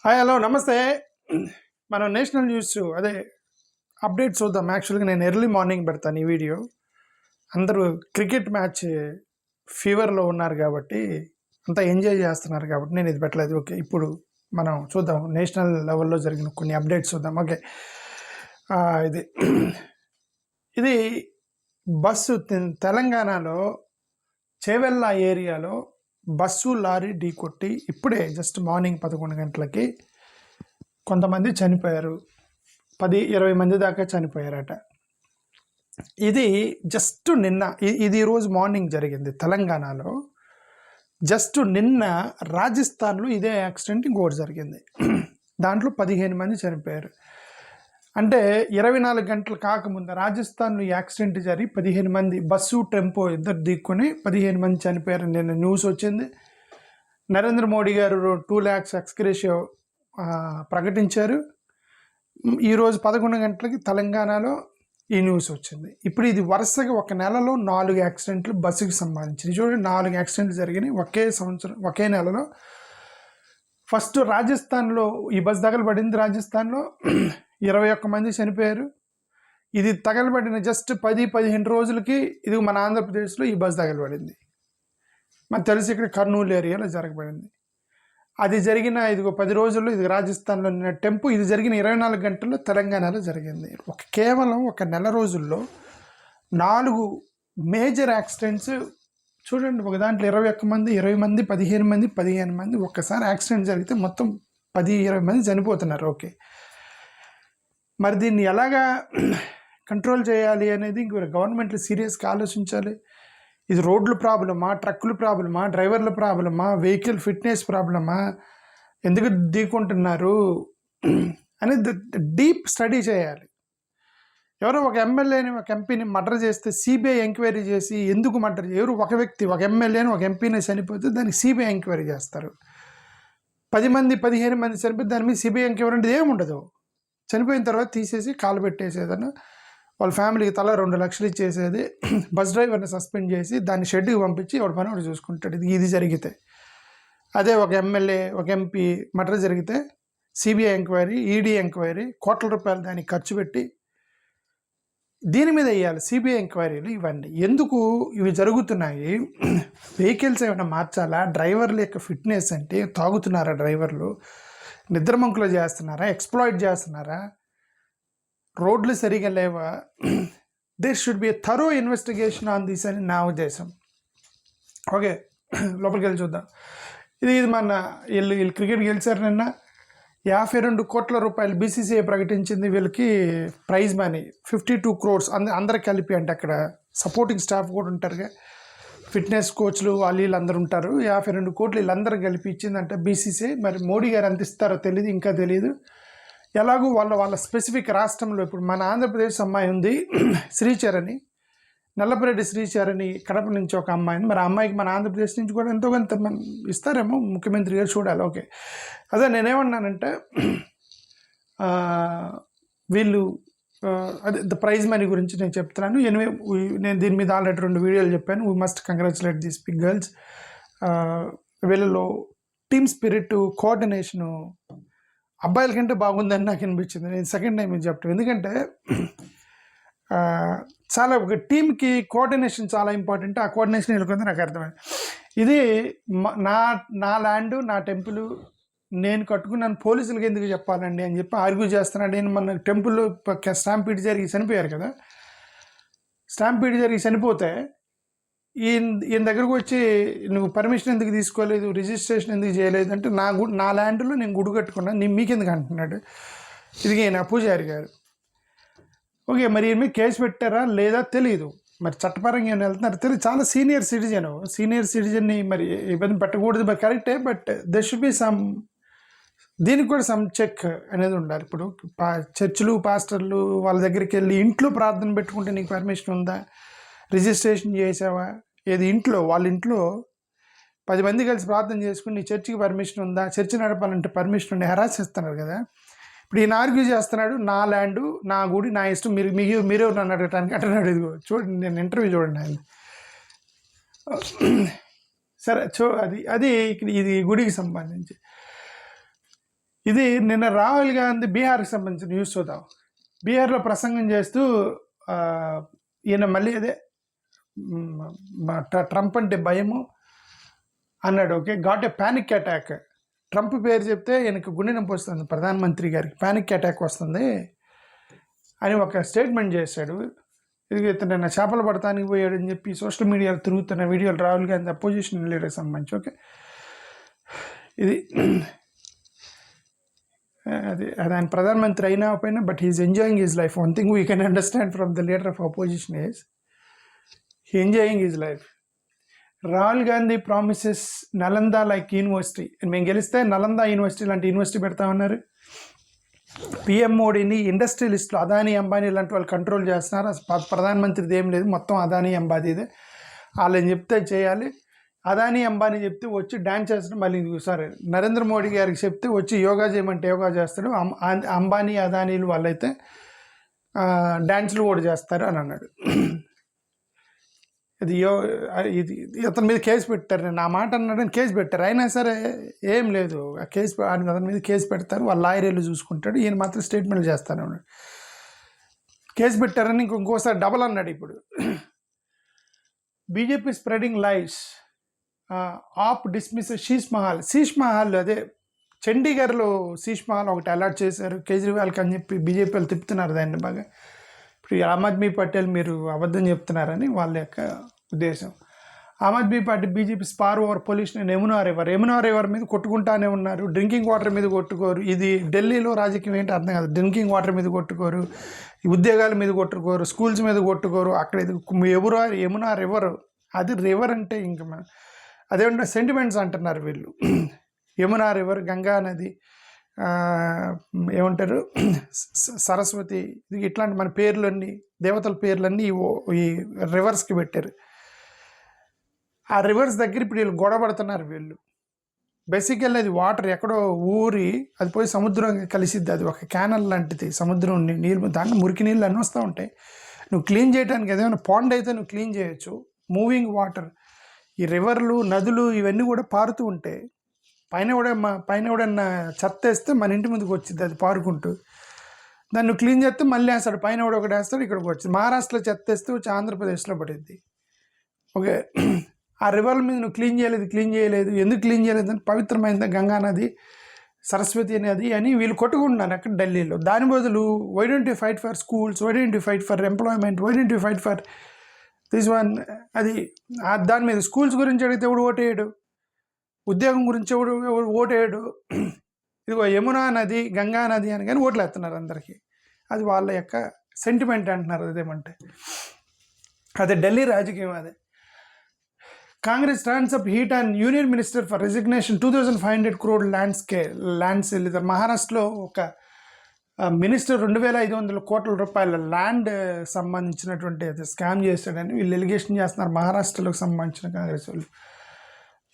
Hi hello నమస్తే. మనం national news అదే అప్డేట్ చూద్దాం. యాక్చువల్గా నేను ఎర్లీ మార్నింగ్ పెడతాను ఈ వీడియో. అందరూ క్రికెట్ మ్యాచ్ ఫీవర్లో ఉన్నారు కాబట్టి అంతా ఎంజాయ్ చేస్తున్నారు కాబట్టి నేను ఇది పెట్టలేదు. ఓకే, ఇప్పుడు మనం చూద్దాం నేషనల్ లెవెల్లో జరిగిన కొన్ని అప్డేట్స్ చూద్దాం. ఓకే, ఇది ఇది బస్సు తెలంగాణలో చేవెళ్ళ ఏరియాలో బస్సు లారీ ఢీకొట్టి ఇప్పుడే జస్ట్ మార్నింగ్ 11 గంటలకి కొంతమంది చనిపోయారు. 10-20 మంది దాకా చనిపోయారట. ఇది జస్ట్ నిన్న, ఇది ఈరోజు మార్నింగ్ జరిగింది తెలంగాణలో. జస్ట్ నిన్న రాజస్థాన్లో ఇదే యాక్సిడెంట్ ఇంకోటి జరిగింది. దాంట్లో 15 మంది చనిపోయారు. అంటే 24 గంటలు కాకముందు రాజస్థాన్లో యాక్సిడెంట్ జరిగి 15 మంది బస్సు టెంపో ఇద్దరు దిక్కుని 15 మంది చనిపోయారు. నిన్న న్యూస్ వచ్చింది. నరేంద్ర మోడీ గారు 2 lakhs ఎక్స్గ్రేషియో ప్రకటించారు. ఈరోజు 11 గంటలకి తెలంగాణలో ఈ న్యూస్ వచ్చింది. ఇప్పుడు ఇది వరుసగా ఒక నెలలో 4 యాక్సిడెంట్లు బస్సుకి సంబంధించి. చూడండి, 4 యాక్సిడెంట్లు జరిగినాయి ఒకే సంవత్సరం, ఒకే నెలలో. ఫస్ట్ రాజస్థాన్లో ఈ బస్సు తగలబడింది. రాజస్థాన్లో 21 మంది చనిపోయారు. ఇది తగలబడిన జస్ట్ 10-15 రోజులకి ఇది మన ఆంధ్రప్రదేశ్లో ఈ బస్సు తగలబడింది. మనకు తెలిసి ఇక్కడ కర్నూలు ఏరియాలో జరగబడింది. అది జరిగిన 10 రోజుల్లో ఇది రాజస్థాన్లో టెంపో. ఇది జరిగిన 24 గంటల్లో తెలంగాణలో జరిగింది. కేవలం ఒక నెల రోజుల్లో 4 మేజర్ యాక్సిడెంట్స్. చూడండి, ఒక దాంట్లో 21 మంది, 20 మంది, 15 మంది ఒక్కసారి యాక్సిడెంట్ జరిగితే మొత్తం 10-20 మంది చనిపోతున్నారు. ఓకే, మరి దీన్ని ఎలాగా కంట్రోల్ చేయాలి అనేది ఇంక గవర్నమెంట్లు సీరియస్గా ఆలోచించాలి. ఇది రోడ్ల ప్రాబ్లమా, ట్రక్కుల ప్రాబ్లమా, డ్రైవర్ల ప్రాబ్లమా, వెహికల్ ఫిట్నెస్ ప్రాబ్లమా, ఎందుకు ఢీకొంటున్నారు అనేది డీప్ స్టడీ చేయాలి. ఎవరో ఒక ఎమ్మెల్యేని, ఒక ఎంపీని మర్డర్ చేస్తే సిబిఐ ఎంక్వైరీ చేసి ఎందుకు మర్డర్, ఎవరు ఒక వ్యక్తి, ఒక ఎమ్మెల్యేని, ఒక ఎంపీని చనిపోతే దానికి సిబిఐ ఎంక్వైరీ చేస్తారు. 10 మంది, 15 మంది చనిపోతే దాని మీద సిబిఐ ఎంక్వైరీ అంటే ఏముండదు. చనిపోయిన తర్వాత తీసేసి కాలు పెట్టేసేదన్న, వాళ్ళ ఫ్యామిలీకి తల 2 లక్షలు ఇచ్చేసేది, బస్ డ్రైవర్ని సస్పెండ్ చేసి దాన్ని షెడ్కి పంపించి ఎవరి పని వాడు చూసుకుంటాడు. ఇది జరిగితే. అదే ఒక ఎమ్మెల్యే, ఒక ఎంపీ మర్డర్ జరిగితే సిబిఐ ఎంక్వైరీ, ఈడీ ఎంక్వైరీ, కోట్ల రూపాయలు దానికి ఖర్చు పెట్టి దీని మీద వేయాలి సిబిఐ ఎంక్వైరీలు. ఇవన్నీ ఎందుకు ఇవి జరుగుతున్నాయి? వెహికల్స్ ఏమైనా మార్చాలా? డ్రైవర్ల యొక్క ఫిట్నెస్ అంటే తాగుతున్నారా డ్రైవర్లు, నిద్రమంకులు చేస్తున్నారా, ఎక్స్ప్లాయిట్ చేస్తున్నారా, రోడ్లు సరిగా లేవా? There should be a thorough investigation on this అని నా ఉద్దేశం. ఓకే, లోపలికి వెళ్ళి చూద్దాం. ఇది మన వీళ్ళు క్రికెట్ గెలిచారు నిన్న. 52 కోట్ల రూపాయలు బీసీసీఐ ప్రకటించింది వీళ్ళకి ప్రైజ్ మనీ. 52 crores అందరికి కలిపి. అంటే అక్కడ సపోర్టింగ్ స్టాఫ్ కూడా ఉంటారుగా, ఫిట్నెస్ కోచ్లు వీళ్ళు అందరూ ఉంటారు. 52 కోట్లు వీళ్ళందరూ కలిపి ఇచ్చిందంటే బీసీసీఐ. మరి మోడీ గారు ఎంత ఇస్తారో తెలియదు, ఇంకా తెలియదు. ఎలాగూ వాళ్ళ స్పెసిఫిక్ రాష్ట్రంలో ఇప్పుడు మన ఆంధ్రప్రదేశ్ అమ్మాయి ఉంది శ్రీచరణి, నల్లపరెడ్డి శ్రీచరణి, కడప నుంచి ఒక అమ్మాయిని. మరి ఆ అమ్మాయికి మన ఆంధ్రప్రదేశ్ నుంచి కూడా ఎంతో కొంత ఇస్తారేమో ముఖ్యమంత్రి గారు, చూడాలి. ఓకే, అదే నేనేమన్నానంటే వీళ్ళు అదే ప్రైజ్ మనీ గురించి నేను చెప్తున్నాను. ఎనివే, నేను దీని మీద ఆల్రెడీ 2 వీడియోలు చెప్పాను. We must congratulate these big girls. వీళ్ళలో టీమ్ స్పిరిట్, కోఆర్డినేషను అబ్బాయిల కంటే బాగుందని నాకు అనిపించింది. నేను సెకండ్ టైం ఇది చెప్తాను. ఎందుకంటే చాలా ఒక టీమ్కి కోఆర్డినేషన్ చాలా ఇంపార్టెంట్. ఆ కోఆర్డినేషన్ వెళ్ళుకుంది నాకు అర్థమైంది. ఇది నా ల్యాండ్, నా టెంపుల్, నేను కట్టుకున్నాను, పోలీసులకి ఎందుకు చెప్పాలండి అని చెప్పి ఆర్గ్యూ చేస్తున్నాడు. నేను మన టెంపుల్ స్టాంపీడ్ జరిగి చనిపోయారు కదా, స్టాంపీడ్ జరిగి చనిపోతే ఈయన దగ్గరకు వచ్చి నువ్వు పర్మిషన్ ఎందుకు తీసుకోలేదు, రిజిస్ట్రేషన్ ఎందుకు చేయలేదు అంటే నా ల్యాండ్లో నేను గుడి కట్టుకున్నాను, మీకెందుకు అంటున్నాడు. ఇది ఈయన పూజారి గారు. ఓకే, మరి ఈయన మీద కేసు పెట్టారా లేదా తెలియదు. మరి చట్టపరంగా ఏమైనా వెళ్తున్నారు తెలియదు. చాలా సీనియర్ సిటిజన్ని మరి ఇబ్బంది పెట్టకూడదు. మరి కరెక్టే, but there should be some, దీనికి కూడా సమ్ చెక్ అనేది ఉండాలి. ఇప్పుడు చర్చిలు, పాస్టర్లు వాళ్ళ దగ్గరికి వెళ్ళి ఇంట్లో ప్రార్థన పెట్టుకుంటే నీకు పర్మిషన్ ఉందా, రిజిస్ట్రేషన్ చేసావా, ఏది ఇంట్లో వాళ్ళ ఇంట్లో 10 మంది కలిసి ప్రార్థన చేసుకుని నీ చర్చికి పర్మిషన్ ఉందా, చర్చి నడపాలంటే పర్మిషన్ ఉండి హెరాస్ చేస్తున్నారు కదా. ఇప్పుడు ఈయన ఆర్గ్యూ చేస్తున్నాడు, నా ల్యాండు, నా గుడి, నా ఇష్టం, మీరే నన్ను అడగటానికి అంటున్నాడు. ఇదిగో చూడండి, నేను ఇంటర్వ్యూ చూడండి ఆయన. సరే, అది ఇది గుడికి సంబంధించి. ఇది నిన్న రాహుల్ గాంధీ బీహార్కి సంబంధించిన న్యూస్ చూద్దాం. బీహార్లో ప్రసంగం చేస్తూ ఈయన మళ్ళీ అదే ట్రంప్ అంటే భయము అన్నాడు. Okay, got a panic attack. Trump పేరు చెప్తే ఈయనకు గుండె నొప్పి వస్తుంది, ప్రధానమంత్రి గారికి ప్యానిక్ అటాక్ వస్తుంది అని ఒక స్టేట్మెంట్ చేశాడు. ఇది ఇతను నిన్న చేపలు పడటానికి పోయాడని చెప్పి సోషల్ మీడియాలో తిరుగుతున్న వీడియోలు రాహుల్ గాంధీ అపోజిషన్ లీడర్కి సంబంధించి. ఓకే, ఇది అది ఆయన ప్రధానమంత్రి అయినా పోయినా, but he's enjoying his life. One thing we can understand from the leader of opposition is he enjoying his life. Rahul Gandhi promises Nalanda like university. మేము గెలిస్తే నలంద యూనివర్సిటీ లాంటి యూనివర్సిటీ పెడతామన్నారు. పిఎం మోడీని ఇండస్ట్రీ లిస్టులో అదానీ అంబానీ లాంటి వాళ్ళు కంట్రోల్ చేస్తున్నారు. ప్రధానమంత్రిది ఏం లేదు, మొత్తం అదానీ అంబానీదే. వాళ్ళని చెప్తే చేయాలి. అదానీ అంబానీ చెప్తే వచ్చి డ్యాన్స్ చేస్తాడు. మళ్ళీ సారీ నరేంద్ర మోడీ గారికి చెప్తే వచ్చి యోగా చేయమంటే యోగా చేస్తాడు. అంబానీ అదానీలు వాళ్ళైతే డ్యాన్సులు కూడా చేస్తారు అని అన్నాడు. ఇది అతని మీద కేసు పెట్టారు. నేను ఆ మాట అన్నాడని కేసు పెట్టారు. అయినా సరే ఏం లేదు, ఆ కేసు అతని మీద కేసు పెడతారు. వాళ్ళ లాయర్లు చూసుకుంటాడు, ఈయన మాత్రం స్టేట్మెంట్లు చేస్తాను అన్నాడు. కేసు పెట్టారని ఇంకోసారి డబల్ అన్నాడు. ఇప్పుడు బీజేపీ స్ప్రెడింగ్ లైవ్స్ ఆప్ డిస్మిస్ శీష్ మహల్ అదే చండీగఢ్లో శీష్ మహల్ ఒకటి అలాట్ చేశారు కేజ్రీవాల్కి అని చెప్పి బీజేపీ వాళ్ళు తిప్పుతున్నారు దాన్ని బాగా. ఇప్పుడు ఆమ్ ఆద్మీ పటేల్ మీరు అబద్ధం చెప్తున్నారని వాళ్ళ యొక్క ఉద్దేశం. Aam Aadmi party BJP spar over pollution Yamuna river మీద కొట్టుకుంటానే ఉన్నారు. డ్రింకింగ్ వాటర్ మీద కొట్టుకోరు. ఇది ఢిల్లీలో రాజకీయం ఏంటి అర్థం కాదు. డ్రింకింగ్ వాటర్ మీద కొట్టుకోరు, ఉద్యోగాల మీద కొట్టుకోరు, స్కూల్స్ మీద కొట్టుకోరు. అక్కడ ఇది యమునా రివర్, అది రివర్ అంటే ఇంకా అదేమంటే సెంటిమెంట్స్ అంటున్నారు వీళ్ళు. యమునా రివర్, గంగా నది, ఏమంటారు సరస్వతి, ఇట్లాంటి మన పేర్లన్నీ దేవతల పేర్లన్నీ ఈ రివర్స్కి పెట్టారు. ఆ రివర్స్ దగ్గర ఇప్పుడు వీళ్ళు గొడవ పడుతున్నారు వీళ్ళు. బేసికల్లీ అది వాటర్ ఎక్కడో ఊరి అది పోయి సముద్రం కలిసిద్ది. అది ఒక క్యానల్ లాంటిది, సముద్రం నీళ్ళు, దాంట్లో మురికి నీళ్ళు అన్నీ వస్తూ ఉంటాయి. నువ్వు క్లీన్ చేయడానికి ఏదైనా పాండ్ అయితే నువ్వు క్లీన్ చేయొచ్చు. మూవింగ్ వాటర్, ఈ రివర్లు నదులు ఇవన్నీ కూడా పారుతూ ఉంటాయి. పైన ఎవడన్నా చెత్త వేస్తే మన ఇంటి ముందుకు వచ్చింది అది పారుకుంటూ. దాన్ని నువ్వు క్లీన్ చేస్తే మళ్ళీ వేస్తాడు, పైన ఎవడో ఒకటి వేస్తాడు, ఇక్కడికి వచ్చింది. మహారాష్ట్రలో చెత్త వేస్తే వచ్చి ఆంధ్రప్రదేశ్లో పడింది. ఓకే, ఆ రివర్ల మీద నువ్వు క్లీన్ చేయలేదు ఎందుకు క్లీన్ చేయలేదు అని పవిత్రమైంది గంగా నది, సరస్వతి నది అని వీళ్ళు కొట్టుకుంటున్నారు అక్కడ ఢిల్లీలో. దాని బదులు why don't you fight for schools, why don't you fight for employment, why don't you fight for this one. అది దాని మీద స్కూల్స్ గురించి అడిగితే ఎవడు ఓటేయడు, ఉద్యోగం గురించి ఎవడు ఓటేయడు. ఇదిగో యమునా నది, గంగా నది అని కానీ ఓట్లు వేస్తున్నారు అందరికీ. అది వాళ్ళ యొక్క సెంటిమెంట్ అంటున్నారు. అదేమంటే అదే ఢిల్లీ రాజకీయం. అదే Congress turns up heat and union minister for resignation 2500 crore land sale. మహారాష్ట్రలో ఒక మినిస్టర్ 2500 కోట్ల రూపాయల ల్యాండ్ సంబంధించినటువంటి స్కామ్ చేశాడని వీళ్ళు ఎలిగేషన్ చేస్తున్నారు మహారాష్ట్రలోకి సంబంధించిన కాంగ్రెస్ వాళ్ళు.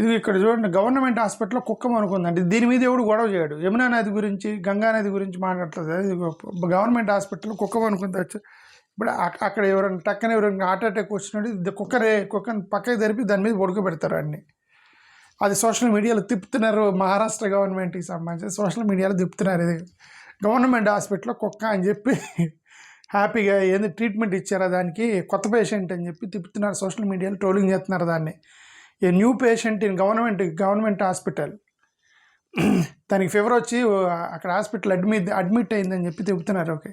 ఇది ఇక్కడ చూడండి, గవర్నమెంట్ హాస్పిటల్లో కుక్క అనుకుందండి. దీని మీద ఎవడు గొడవ చేయడు. యమునా నది గురించి, గంగా నది గురించి మాట్లాడుతుంది. గవర్నమెంట్ హాస్పిటల్లో కుక్క అనుకుంది. ఇప్పుడు అక్కడ ఎవరైనా టక్కన ఎవరైనా హార్ట్ అటాక్ వచ్చినట్టు కుక్కని పక్కకి జరిపి దాని మీద ఉడకబెడతారు అన్ని. అది సోషల్ మీడియాలో తిప్పుతున్నారు. మహారాష్ట్ర గవర్నమెంట్కి సంబంధించి సోషల్ మీడియాలో తిప్పుతున్నారు. ఇది గవర్నమెంట్ హాస్పిటల్లో కుక్క అని చెప్పి హ్యాపీగా ఏంది ట్రీట్మెంట్ ఇచ్చారా దానికి, కొత్త పేషెంట్ అని చెప్పి తిప్పుతున్నారు. సోషల్ మీడియాలో ట్రోలింగ్ చేస్తున్నారు దాన్ని. A new patient in government hospital, దానికి ఫీవర్ వచ్చి అక్కడ హాస్పిటల్ అడ్మిట్ అయిందని చెప్పి చెబుతున్నారు. ఓకే,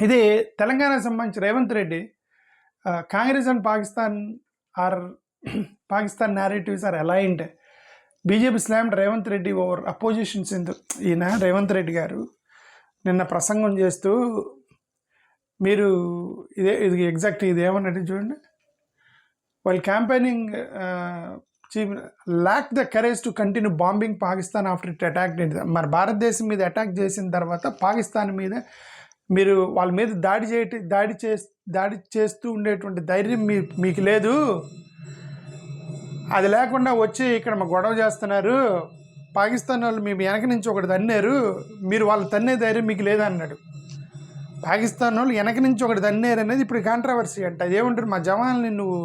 ఇది తెలంగాణకు సంబంధించి Revanth Reddy Congress and Pakistan narratives are aligned. BJP slammed Revanth Reddy over oppositions. ఈయన రేవంత్ రెడ్డి గారు నిన్న ప్రసంగం చేస్తూ మీరు ఇది ఎగ్జాక్ట్ ఇది ఏమన్నట్టు చూడండి. వాళ్ళు campaigning lakh the courage to continue bombing Pakistan after it attack. మన భారతదేశం మీద అటాక్ చేసిన తర్వాత పాకిస్తాన్ మీద మీరు వాళ్ళ మీద దాడి చేస్తూ ఉండేటువంటి ధైర్యం మీకు లేదు. అది లేకుండా వచ్చి ఇక్కడ మా గొడవ చేస్తున్నారు. పాకిస్తాన్ వాళ్ళు మీ వెనక నుంచి ఒకటి తన్నారు, మీరు వాళ్ళు తన్నే ధైర్యం మీకు లేదన్నాడు. పాకిస్తాన్ వాళ్ళు వెనక నుంచి ఒకటి తన్నారు అనేది ఇప్పుడు కాంట్రవర్సీ అంట. అదేమంటారు, మా జవాన్లని నువ్వు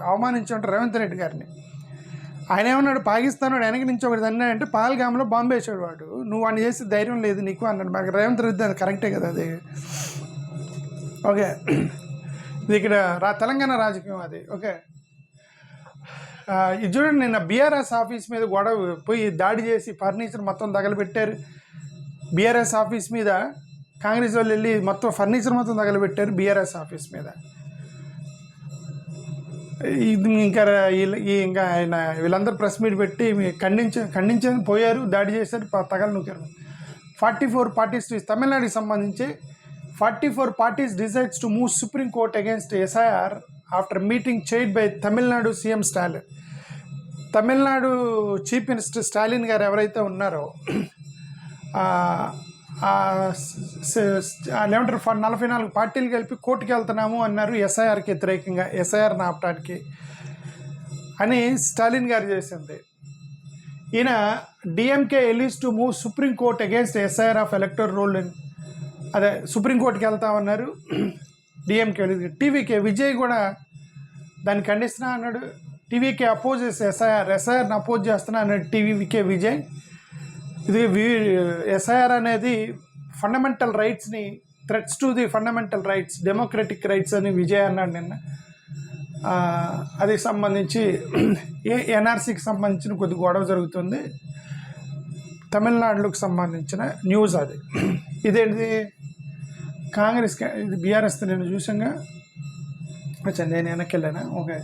అవమానించమంటారు రేవంత్ రెడ్డి గారిని. ఆయన ఏమన్నాడు, పాకిస్తాన్ వాడు వెనక నుంచి ఒకటి అన్నాడంటే పాల్గామ్లో బాంబు వేసాడు వాడు, నువ్వు వాడిని చేస్తే ధైర్యం లేదు నీకు అన్నాడు. మాకు రేవంత్ రెడ్డి అది కరెక్టే కదా అది. ఓకే, ఇది ఇక్కడ తెలంగాణ రాజకీయం అది. ఓకే, ఇది చూడండి, నిన్న బీఆర్ఎస్ ఆఫీస్ మీద గొడవ పోయి దాడి చేసి ఫర్నిచర్ మొత్తం తగలబెట్టారు. బీఆర్ఎస్ ఆఫీస్ మీద కాంగ్రెస్ వాళ్ళు వెళ్ళి మొత్తం ఫర్నిచర్ మొత్తం తగలబెట్టారు బీఆర్ఎస్ ఆఫీస్ మీద. ఇది ఇంకా ఆయన వీళ్ళందరూ ప్రెస్ మీట్ పెట్టి ఖండించని పోయారు, దాడి చేశారు, తగలు నూకారు. 44 parties తమిళనాడుకి సంబంధించి 44 parties decides to move supreme court against SIR after meeting chaired by Tamil Nadu CM Stalin. Tamil Nadu chief minister Stalin గారు ఎవరైతే ఉన్నారో ఏమంటారు 44 పార్టీలు కలిపి కోర్టుకి వెళ్తున్నాము అన్నారు ఎస్ఐఆర్కి వ్యతిరేకంగా, ఎస్ఐఆర్ ఆపడానికి అని స్టాలిన్ గారు చేసింది. ఈయన DMK allies to move supreme court against SIR of electoral roll, అదే సుప్రీంకోర్టుకి వెళ్తామన్నారు డిఎంకే. టీవీకే విజయ్ కూడా దాన్ని ఖండిస్తున్నా అన్నాడు. టీవీకే అపోజెస్ ఎస్ఐఆర్ని అపోజ్ చేస్తున్నా అన్నాడు టీవీకే విజయ్. ఇది ఎస్ఐఆర్ అనేది ఫండమెంటల్ రైట్స్ని, threats to the fundamental rights, democratic rights అని విజయ్ అన్నాడు నిన్న. అది సంబంధించి ఎన్ఆర్సీకి సంబంధించిన కొద్ది గొడవ జరుగుతుంది, తమిళనాడులోకి సంబంధించిన న్యూస్ అది. ఇదేంటిది కాంగ్రెస్, ఇది బీఆర్ఎస్ నేను చూసాగా. వచ్చా నేను వెనక్కి వెళ్ళానా? ఓకే,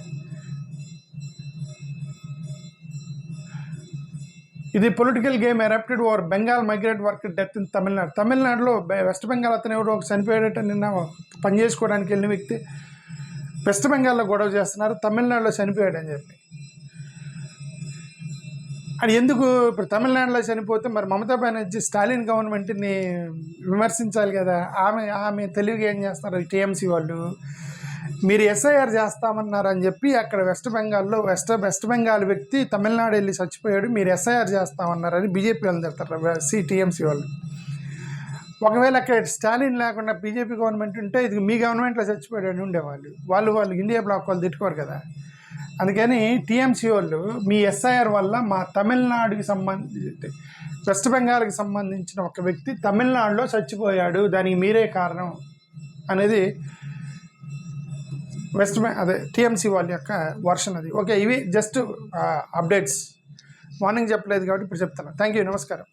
ఇది political game erupted over Bengal migrant worker death in Tamil Nadu. తమిళనాడులో వెస్ట్ బెంగాల్ అతను ఎవరో ఒక చనిపోయాడట నిన్న, పని చేసుకోవడానికి వెళ్ళిన వ్యక్తి. వెస్ట్ బెంగాల్లో గొడవ చేస్తున్నారు, తమిళనాడులో చనిపోయాడని చెప్పి. అది ఎందుకు ఇప్పుడు తమిళనాడులో చనిపోతే మరి మమతా బెనర్జీ స్టాలిన్ గవర్నమెంట్ని విమర్శించాలి కదా. ఆమె తెలివిగా ఏం చేస్తున్నారు టీఎంసీ వాళ్ళు, మీరు ఎస్ఐఆర్ చేస్తామన్నారని చెప్పి అక్కడ వెస్ట్ బెంగాల్లో వెస్ట్ బెంగాల్ వ్యక్తి తమిళనాడు వెళ్ళి చచ్చిపోయాడు, మీరు ఎస్ఐఆర్ చేస్తామన్నారని బీజేపీ వాళ్ళు తిడతారు టీఎంసీ వాళ్ళు. ఒకవేళ అక్కడ స్టాలిన్ లేకుండా బీజేపీ గవర్నమెంట్ ఉంటే ఇది మీ గవర్నమెంట్లో చచ్చిపోయాడు అని ఉండేవాళ్ళు. వాళ్ళు ఇండియా బ్లాక్ వాళ్ళు తిట్టుకోరు కదా. అందుకని టీఎంసీ వాళ్ళు మీ ఎస్ఐఆర్ వల్ల మా తమిళనాడుకి సంబంధించి వెస్ట్ బెంగాల్కి సంబంధించిన ఒక వ్యక్తి తమిళనాడులో చచ్చిపోయాడు, దానికి మీరే కారణం అనేది అదే టీఎంసీ వాళ్ళ యొక్క వర్షన్ అది. ఓకే, ఇవి జస్ట్ అప్డేట్స్. మార్నింగ్ చెప్పలేదు కాబట్టి ఇప్పుడు చెప్తాను. థ్యాంక్ యూ, నమస్కారం.